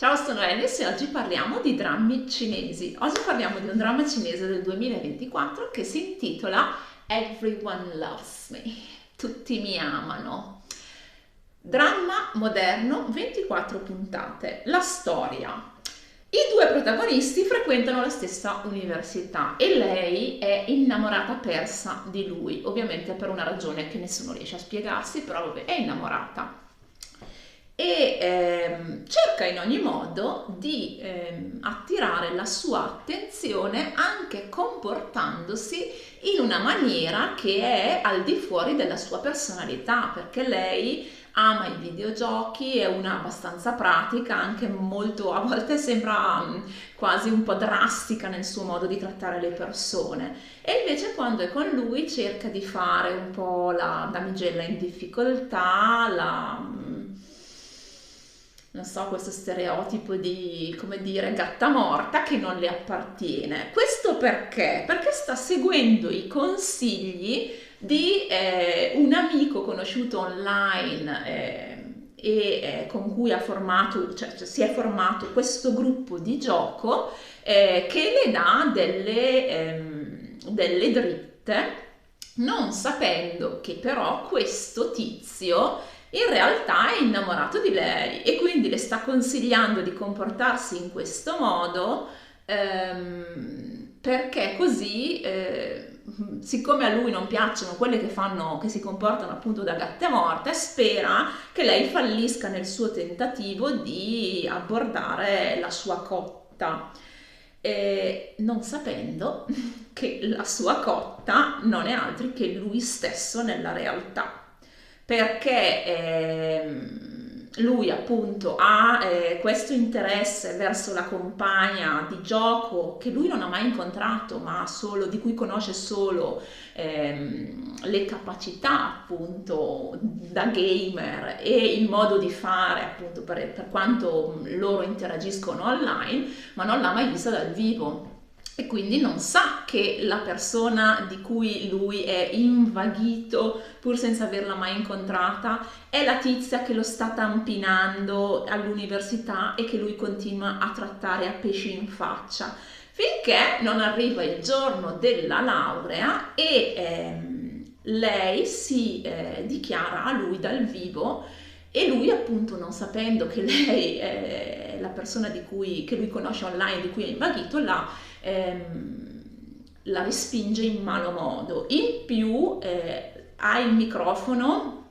Ciao, sono Alice e oggi parliamo di drammi cinesi. Oggi parliamo di un dramma cinese del 2024 che si intitola Everyone Loves Me. Tutti mi amano. Dramma moderno, 24 puntate. La storia. I due protagonisti frequentano la stessa università e lei è innamorata persa di lui, ovviamente per una ragione che nessuno riesce a spiegarsi, però vabbè, è innamorata e cerca in ogni modo di attirare la sua attenzione anche comportandosi in una maniera che è al di fuori della sua personalità, perché lei ama i videogiochi, è una abbastanza pratica, anche molto, a volte sembra quasi un po' drastica nel suo modo di trattare le persone. E invece quando è con lui cerca di fare un po' la damigella in difficoltà, non so, questo stereotipo di, come dire, gatta morta che non le appartiene. Questo perché? Perché sta seguendo i consigli di un amico conosciuto online con cui ha formato, cioè si è formato questo gruppo di gioco che le dà delle dritte, non sapendo che però questo tizio in realtà è innamorato di lei e quindi le sta consigliando di comportarsi in questo modo perché così, siccome a lui non piacciono quelle che fanno, che si comportano appunto da gatte morte, spera che lei fallisca nel suo tentativo di abbordare la sua cotta. Non sapendo che la sua cotta non è altro che lui stesso nella realtà, perché lui appunto ha questo interesse verso la compagna di gioco che lui non ha mai incontrato, ma solo, di cui conosce solo le capacità appunto da gamer e il modo di fare appunto per quanto loro interagiscono online, ma non l'ha mai vista dal vivo. E quindi non sa che la persona di cui lui è invaghito, pur senza averla mai incontrata, è la tizia che lo sta tampinando all'università e che lui continua a trattare a pesci in faccia, finché non arriva il giorno della laurea e lei si dichiara a lui dal vivo e lui appunto non sapendo che lei è la persona che lui conosce online, di cui è invaghito, la respinge in malo modo. In più ha il microfono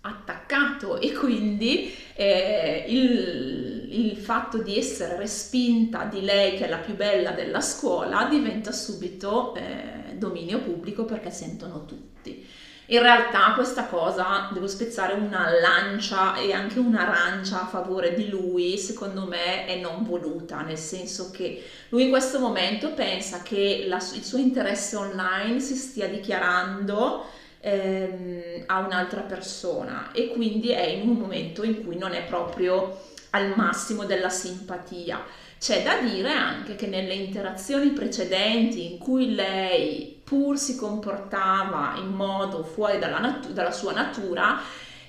attaccato e quindi il fatto di essere respinta di lei, che è la più bella della scuola, diventa subito dominio pubblico perché sentono tutti. In realtà questa cosa, devo spezzare una lancia e anche un'arancia a favore di lui, secondo me è non voluta, nel senso che lui in questo momento pensa che il suo interesse online si stia dichiarando a un'altra persona e quindi è in un momento in cui non è proprio al massimo della simpatia. C'è da dire anche che nelle interazioni precedenti in cui lei pur si comportava in modo fuori dalla sua natura,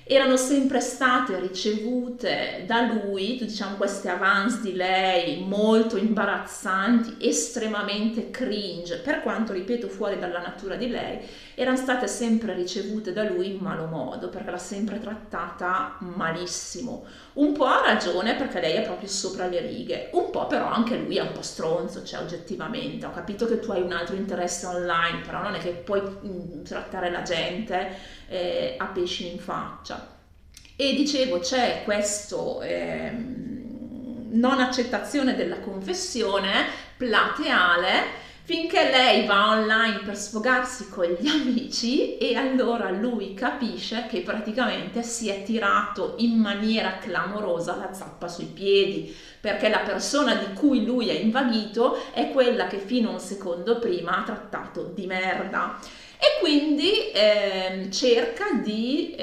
erano sempre state ricevute da lui, diciamo, queste avance di lei molto imbarazzanti, estremamente cringe, per quanto, ripeto, fuori dalla natura di lei, erano state sempre ricevute da lui in malo modo, perché l'ha sempre trattata malissimo. Un po' ha ragione perché lei è proprio sopra le righe, un po' però anche lui è un po' stronzo, cioè oggettivamente. Ho capito che tu hai un altro interesse online, però non è che puoi trattare la gente a pesci in faccia. E dicevo, c'è questo non accettazione della confessione plateale finché lei va online per sfogarsi con gli amici e allora lui capisce che praticamente si è tirato in maniera clamorosa la zappa sui piedi, perché la persona di cui lui è invaghito è quella che fino a un secondo prima ha trattato di merda e quindi cerca di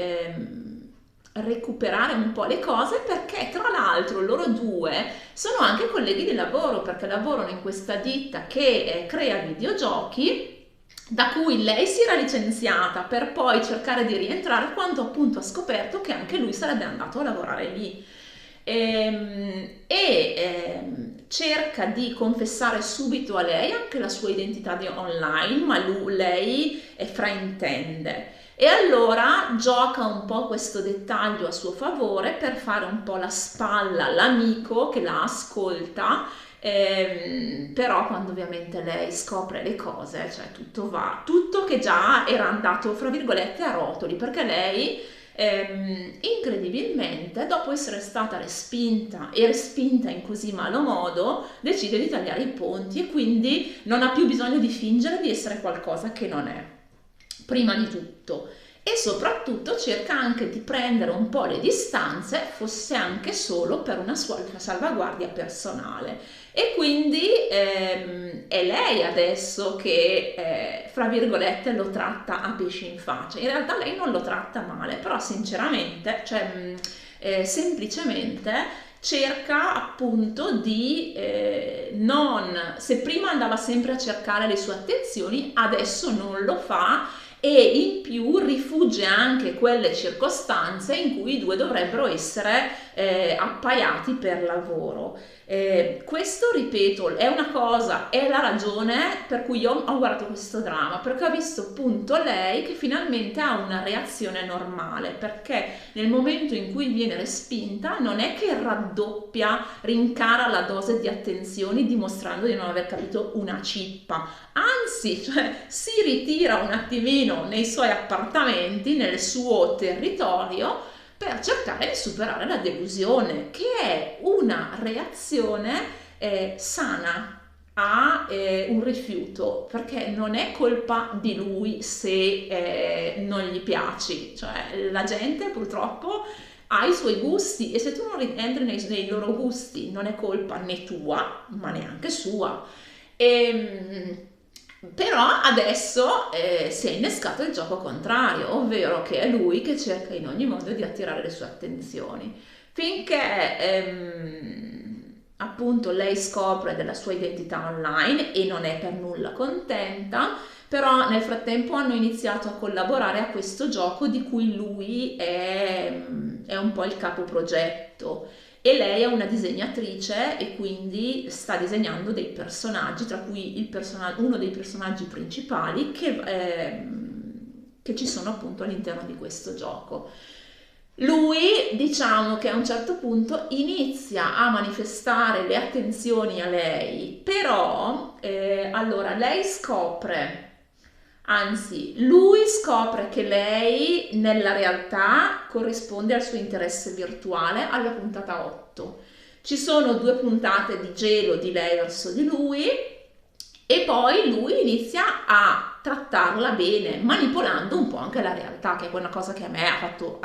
recuperare un po' le cose, perché tra l'altro loro due sono anche colleghi di lavoro, perché lavorano in questa ditta che crea videogiochi, da cui lei si era licenziata per poi cercare di rientrare quando appunto ha scoperto che anche lui sarebbe andato a lavorare lì. E cerca di confessare subito a lei anche la sua identità online, ma lei fraintende. E allora gioca un po' questo dettaglio a suo favore per fare un po' la spalla all'amico che la ascolta, però quando ovviamente lei scopre le cose, cioè tutto che già era andato, fra virgolette, a rotoli, perché lei incredibilmente, dopo essere stata respinta e respinta in così malo modo, decide di tagliare i ponti e quindi non ha più bisogno di fingere di essere qualcosa che non è, prima di tutto. E soprattutto cerca anche di prendere un po' le distanze, fosse anche solo per una sua salvaguardia personale. E quindi è lei adesso che, fra virgolette, lo tratta a pesci in faccia. In realtà lei non lo tratta male, però sinceramente, cioè semplicemente cerca appunto di non, se prima andava sempre a cercare le sue attenzioni, adesso non lo fa, e in più rifugge anche quelle circostanze in cui i due dovrebbero essere appaiati per lavoro. Questo, ripeto, è una cosa, è la ragione per cui io ho guardato questo dramma, perché ho visto appunto lei che finalmente ha una reazione normale, perché nel momento in cui viene respinta non è che raddoppia, rincara la dose di attenzioni dimostrando di non aver capito una cippa, anzi, cioè, si ritira un attimino nei suoi appartamenti, nel suo territorio, per cercare di superare la delusione, che è una reazione sana a un rifiuto, perché non è colpa di lui se non gli piaci, cioè la gente purtroppo ha i suoi gusti e se tu non rientri nei loro gusti non è colpa né tua ma neanche sua. Però adesso si è innescato il gioco contrario, ovvero che è lui che cerca in ogni modo di attirare le sue attenzioni, finché appunto lei scopre della sua identità online e non è per nulla contenta, però nel frattempo hanno iniziato a collaborare a questo gioco di cui lui è un po' il capoprogetto. E lei è una disegnatrice e quindi sta disegnando dei personaggi, tra cui uno dei personaggi principali che ci sono appunto all'interno di questo gioco. Lui, diciamo che a un certo punto inizia a manifestare le attenzioni a lei, però allora lei scopre, anzi, lui scopre che lei nella realtà corrisponde al suo interesse virtuale alla puntata 8. Ci sono 2 puntate di gelo di lei verso di lui e poi lui inizia a trattarla bene, manipolando un po' anche la realtà, che è quella cosa che a me ha fatto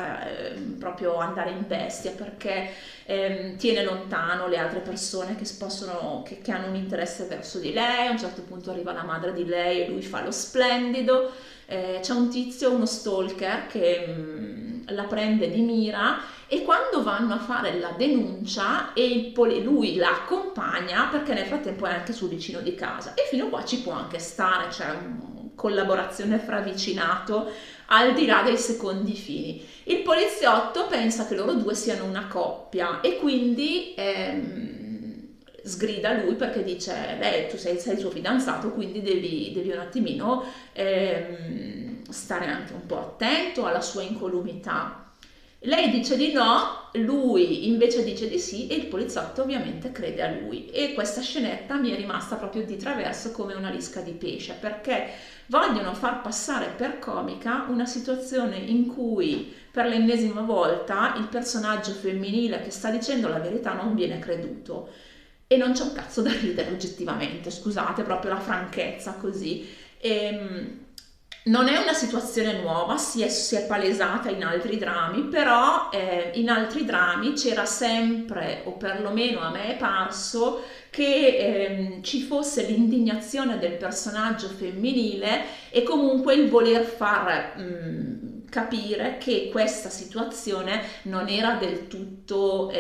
proprio andare in bestia, perché tiene lontano le altre persone che hanno un interesse verso di lei. A un certo punto arriva la madre di lei e lui fa lo splendido. C'è un tizio, uno stalker, che la prende di mira e quando vanno a fare la denuncia e lui la accompagna, perché nel frattempo è anche sul vicino di casa, e fino a qua ci può anche stare, c'è una collaborazione fra vicinato al di là dei secondi fini. Il poliziotto pensa che loro due siano una coppia e quindi sgrida lui, perché dice: lei, tu sei il suo fidanzato, quindi devi un attimino stare anche un po' attento alla sua incolumità. Lei dice di no, lui invece dice di sì e il poliziotto ovviamente crede a lui, e questa scenetta mi è rimasta proprio di traverso come una lisca di pesce, perché vogliono far passare per comica una situazione in cui per l'ennesima volta il personaggio femminile che sta dicendo la verità non viene creduto, e non c'è un cazzo da ridere oggettivamente, scusate, proprio la franchezza così. Non è una situazione nuova, si è palesata in altri drammi, però in altri drammi c'era sempre, o perlomeno a me è parso, che ci fosse l'indignazione del personaggio femminile e comunque il voler far capire che questa situazione non era del tutto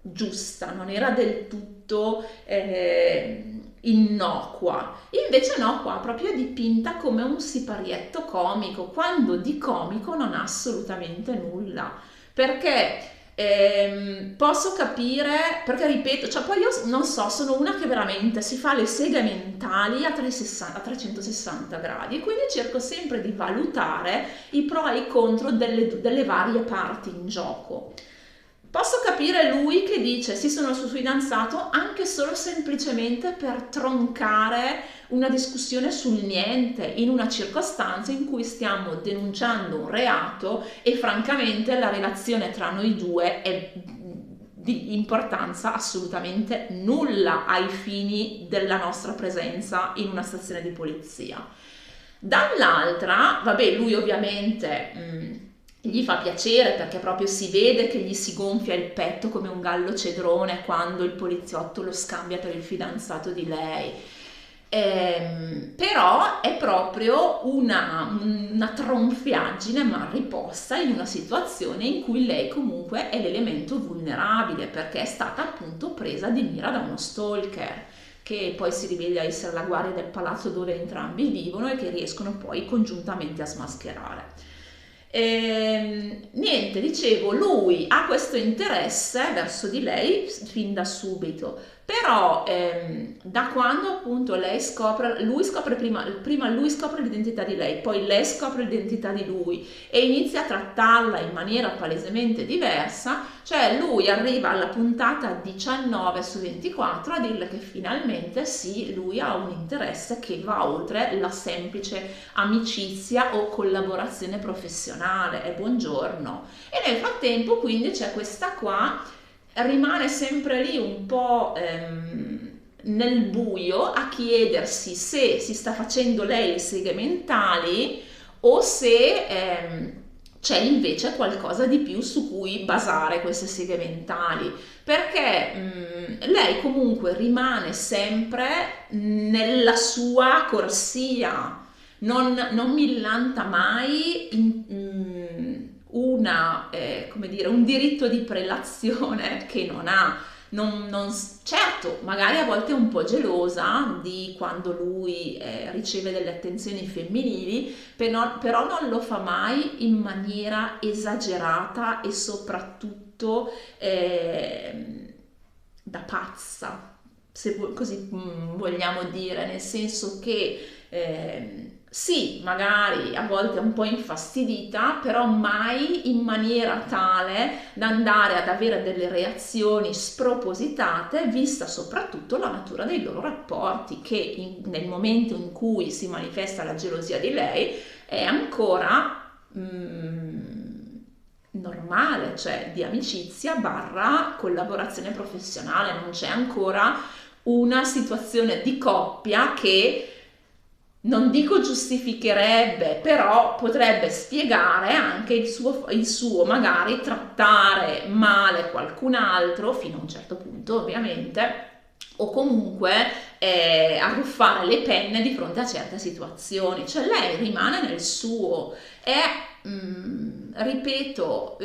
giusta, non era del tutto innocua. Invece no, qua proprio è dipinta come un siparietto comico, quando di comico non ha assolutamente nulla, perché Posso capire, perché ripeto, cioè poi io non so, sono una che veramente si fa le seghe mentali a 360 gradi, quindi cerco sempre di valutare i pro e i contro delle varie parti in gioco. Posso capire lui che dice sì, sono il suo fidanzato anche solo semplicemente per troncare una discussione sul niente in una circostanza in cui stiamo denunciando un reato e francamente la relazione tra noi due è di importanza assolutamente nulla ai fini della nostra presenza in una stazione di polizia. Dall'altra, vabbè, lui ovviamente gli fa piacere perché proprio si vede che gli si gonfia il petto come un gallo cedrone quando il poliziotto lo scambia per il fidanzato di lei. Però è proprio una tronfiaggine mal riposta in una situazione in cui lei comunque è l'elemento vulnerabile perché è stata appunto presa di mira da uno stalker che poi si rivela essere la guardia del palazzo dove entrambi vivono e che riescono poi congiuntamente a smascherare. Niente, dicevo, lui ha questo interesse verso di lei fin da subito, però da quando appunto lei scopre, lui scopre prima lui scopre l'identità di lei, poi lei scopre l'identità di lui e inizia a trattarla in maniera palesemente diversa, cioè lui arriva alla puntata 19 su 24 a dirle che finalmente sì, lui ha un interesse che va oltre la semplice amicizia o collaborazione professionale, e buongiorno. E nel frattempo quindi c'è questa qua, rimane sempre lì un po' nel buio a chiedersi se si sta facendo lei le seghe mentali o se c'è invece qualcosa di più su cui basare queste seghe mentali, perché lei comunque rimane sempre nella sua corsia, non millanta mai come dire, un diritto di prelazione che non ha. Certo, magari a volte è un po' gelosa di quando lui riceve delle attenzioni femminili, però non lo fa mai in maniera esagerata e soprattutto da pazza, se così vogliamo dire, nel senso che sì, magari a volte è un po' infastidita, però mai in maniera tale da andare ad avere delle reazioni spropositate, vista soprattutto la natura dei loro rapporti, che nel momento in cui si manifesta la gelosia di lei è ancora normale, cioè di amicizia barra collaborazione professionale, non c'è ancora una situazione di coppia che non dico giustificherebbe, però potrebbe spiegare anche il suo magari trattare male qualcun altro, fino a un certo punto ovviamente, o comunque arruffare le penne di fronte a certe situazioni. Cioè lei rimane nel suo, è, ripeto,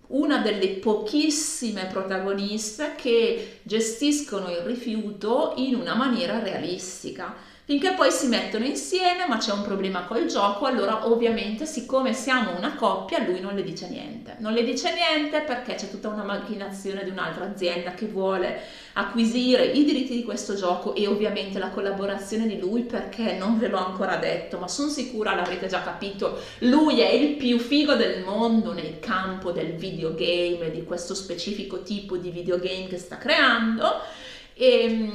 una delle pochissime protagoniste che gestiscono il rifiuto in una maniera realistica. Finché poi si mettono insieme, ma c'è un problema col gioco, allora ovviamente siccome siamo una coppia, lui non le dice niente. Non le dice niente perché c'è tutta una macchinazione di un'altra azienda che vuole acquisire i diritti di questo gioco e ovviamente la collaborazione di lui, perché non ve l'ho ancora detto, ma sono sicura l'avrete già capito, lui è il più figo del mondo nel campo del videogame, di questo specifico tipo di videogame che sta creando. E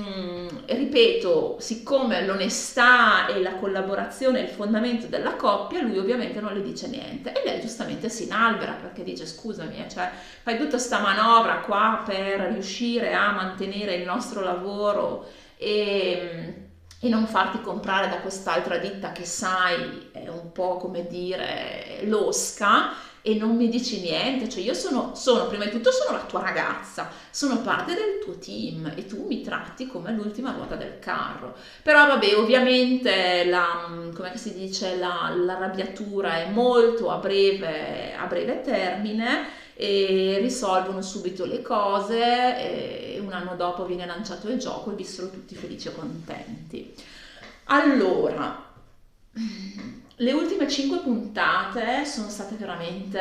ripeto, siccome l'onestà e la collaborazione è il fondamento della coppia, lui ovviamente non le dice niente e lei giustamente si inalbera perché dice scusami, cioè, fai tutta sta manovra qua per riuscire a mantenere il nostro lavoro e non farti comprare da quest'altra ditta che sai è un po' come dire losca e non mi dici niente, cioè io sono prima di tutto sono la tua ragazza, sono parte del tuo team e tu mi tratti come l'ultima ruota del carro. Però vabbè, ovviamente come si dice, l'arrabbiatura è molto a breve termine e risolvono subito le cose e un anno dopo viene lanciato il gioco e vissero tutti felici e contenti. Allora, le ultime 5 puntate sono state veramente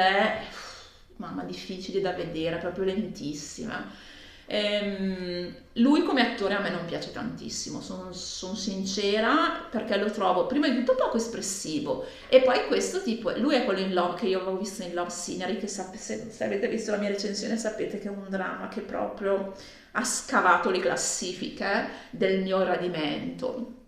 mamma, difficili da vedere, proprio lentissime. Lui come attore a me non piace tantissimo, sono sincera, perché lo trovo prima di tutto poco espressivo, e poi questo tipo, lui è quello in Love che io avevo visto in Love Scenery, che se avete visto la mia recensione sapete che è un dramma che proprio ha scavato le classifiche del mio gradimento.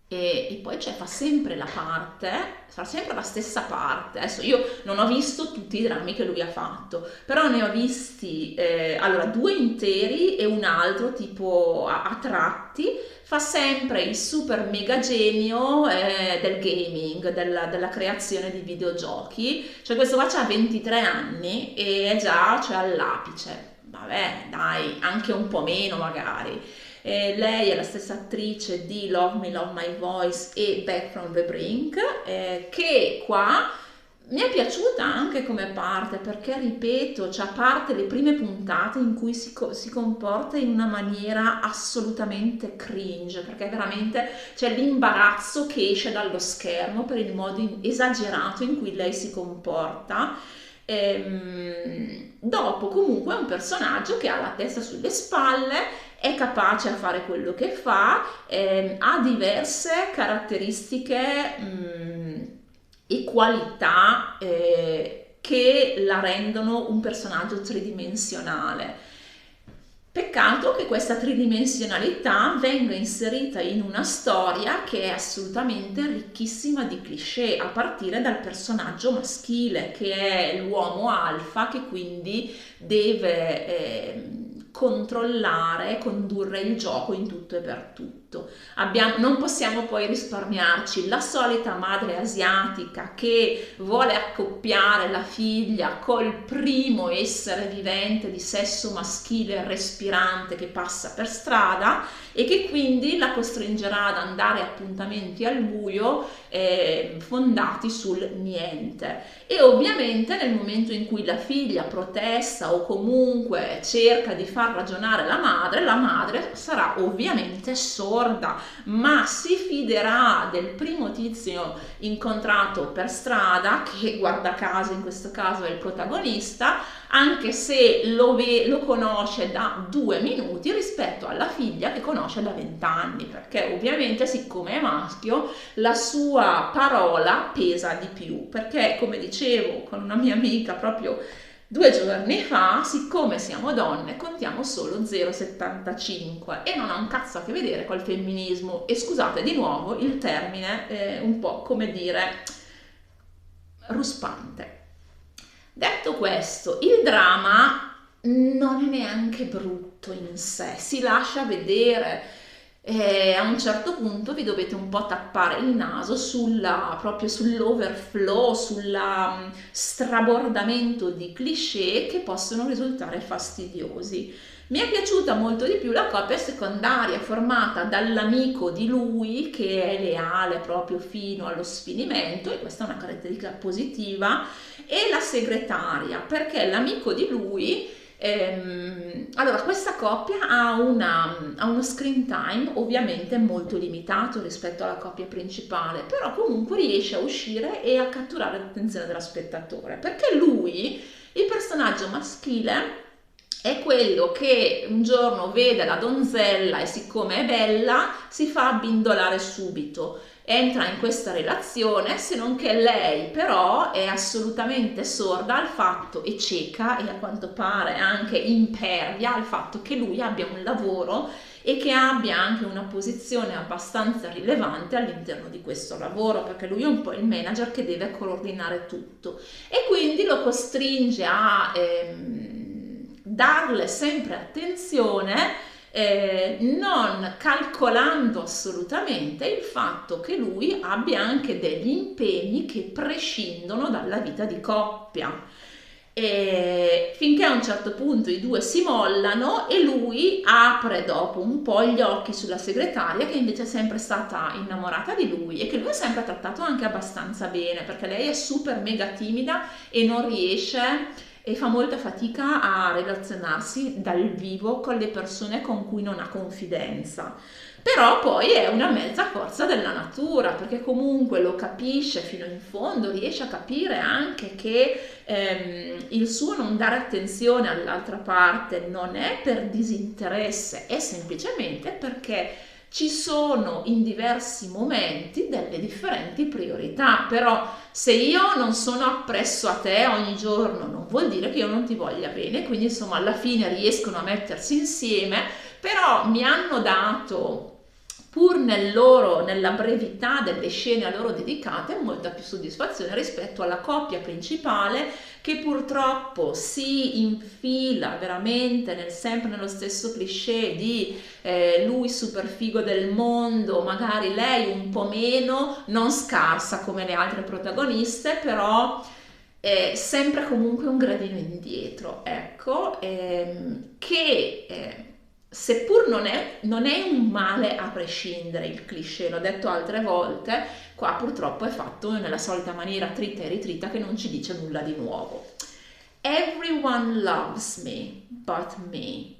E poi fa sempre la parte, fa sempre la stessa parte. Adesso io non ho visto tutti i drammi che lui ha fatto, però ne ho visti allora 2 interi e un altro tipo a tratti. Fa sempre il super mega genio del gaming, della creazione di videogiochi. Cioè questo qua c'ha 23 anni e è già, cioè, all'apice. Vabbè, dai, anche un po' meno magari. Lei è la stessa attrice di Love Me, Love My Voice e Back from the Brink, che qua mi è piaciuta anche come parte, perché ripeto, cioè, a parte le prime puntate in cui si comporta in una maniera assolutamente cringe, perché veramente c'è l'imbarazzo che esce dallo schermo per il modo esagerato in cui lei si comporta. Dopo comunque è un personaggio che ha la testa sulle spalle, è capace a fare quello che fa, ha diverse caratteristiche e qualità che la rendono un personaggio tridimensionale. Peccato che questa tridimensionalità venga inserita in una storia che è assolutamente ricchissima di cliché, a partire dal personaggio maschile, che è l'uomo alfa, che quindi deve controllare, condurre il gioco in tutto e per tutto. Non possiamo poi risparmiarci la solita madre asiatica che vuole accoppiare la figlia col primo essere vivente di sesso maschile respirante che passa per strada, e che quindi la costringerà ad andare a appuntamenti al buio fondati sul niente. E ovviamente nel momento in cui la figlia protesta o comunque cerca di far ragionare la madre sarà ovviamente sorda, ma si fiderà del primo tizio incontrato per strada, che guarda caso in questo caso è il protagonista, anche se lo conosce da 2 minuti rispetto alla figlia che conosce da 20 anni, perché ovviamente siccome è maschio la sua parola pesa di più, perché come dicevo con una mia amica proprio 2 giorni fa, siccome siamo donne contiamo solo 0,75 e non ha un cazzo a che vedere col femminismo, e scusate di nuovo il termine un po' come dire ruspante. Detto questo, il dramma non è neanche brutto in sé, si lascia vedere. A un certo punto vi dovete un po' tappare il naso proprio sull'overflow, sul strabordamento di cliché che possono risultare fastidiosi. Mi è piaciuta molto di più la coppia secondaria formata dall'amico di lui, che è leale proprio fino allo sfinimento, e questa è una caratteristica positiva, e la segretaria, perché l'amico di lui allora questa coppia ha uno screen time ovviamente molto limitato rispetto alla coppia principale, però comunque riesce a uscire e a catturare l'attenzione della spettatore, perché lui, il personaggio maschile, è quello che un giorno vede la donzella e siccome è bella si fa abbindolare subito, entra in questa relazione, se non che lei però è assolutamente sorda al fatto, e cieca, e a quanto pare anche impervia al fatto che lui abbia un lavoro e che abbia anche una posizione abbastanza rilevante all'interno di questo lavoro, perché lui è un po' il manager che deve coordinare tutto, e quindi lo costringe a darle sempre attenzione, non calcolando assolutamente il fatto che lui abbia anche degli impegni che prescindono dalla vita di coppia. Finché a un certo punto i due si mollano e lui apre dopo un po' gli occhi sulla segretaria, che invece è sempre stata innamorata di lui e che lui ha sempre trattato anche abbastanza bene, perché lei è super mega timida e non riesce e fa molta fatica a relazionarsi dal vivo con le persone con cui non ha confidenza. Però poi è una mezza forza della natura, perché comunque lo capisce fino in fondo, riesce a capire anche che il suo non dare attenzione all'altra parte non è per disinteresse, è semplicemente perché ci sono in diversi momenti delle differenti priorità. Però se io non sono appresso a te ogni giorno non vuol dire che io non ti voglia bene, quindi insomma alla fine riescono a mettersi insieme, però mi hanno dato, pur nella brevità delle scene a loro dedicate, molta più soddisfazione rispetto alla coppia principale, che purtroppo si infila veramente sempre nello stesso cliché di lui super figo del mondo, magari lei un po' meno, non scarsa come le altre protagoniste, però sempre comunque un gradino indietro, ecco, che seppur non è un male a prescindere il cliché, l'ho detto altre volte, qua purtroppo è fatto nella solita maniera trita e ritrita che non ci dice nulla di nuovo. Everyone loves me, but me.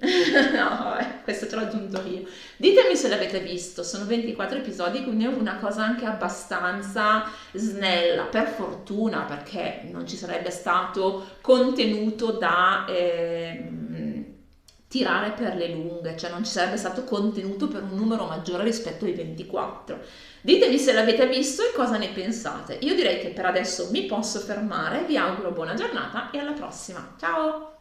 No, vabbè, questo ce l'ho aggiunto io. Ditemi se l'avete visto, sono 24 episodi, quindi è una cosa anche abbastanza snella, per fortuna, perché non ci sarebbe stato contenuto da tirare per le lunghe, cioè non ci sarebbe stato contenuto per un numero maggiore rispetto ai 24. Ditemi se l'avete visto e cosa ne pensate. Io direi che per adesso mi posso fermare, vi auguro buona giornata e alla prossima. Ciao!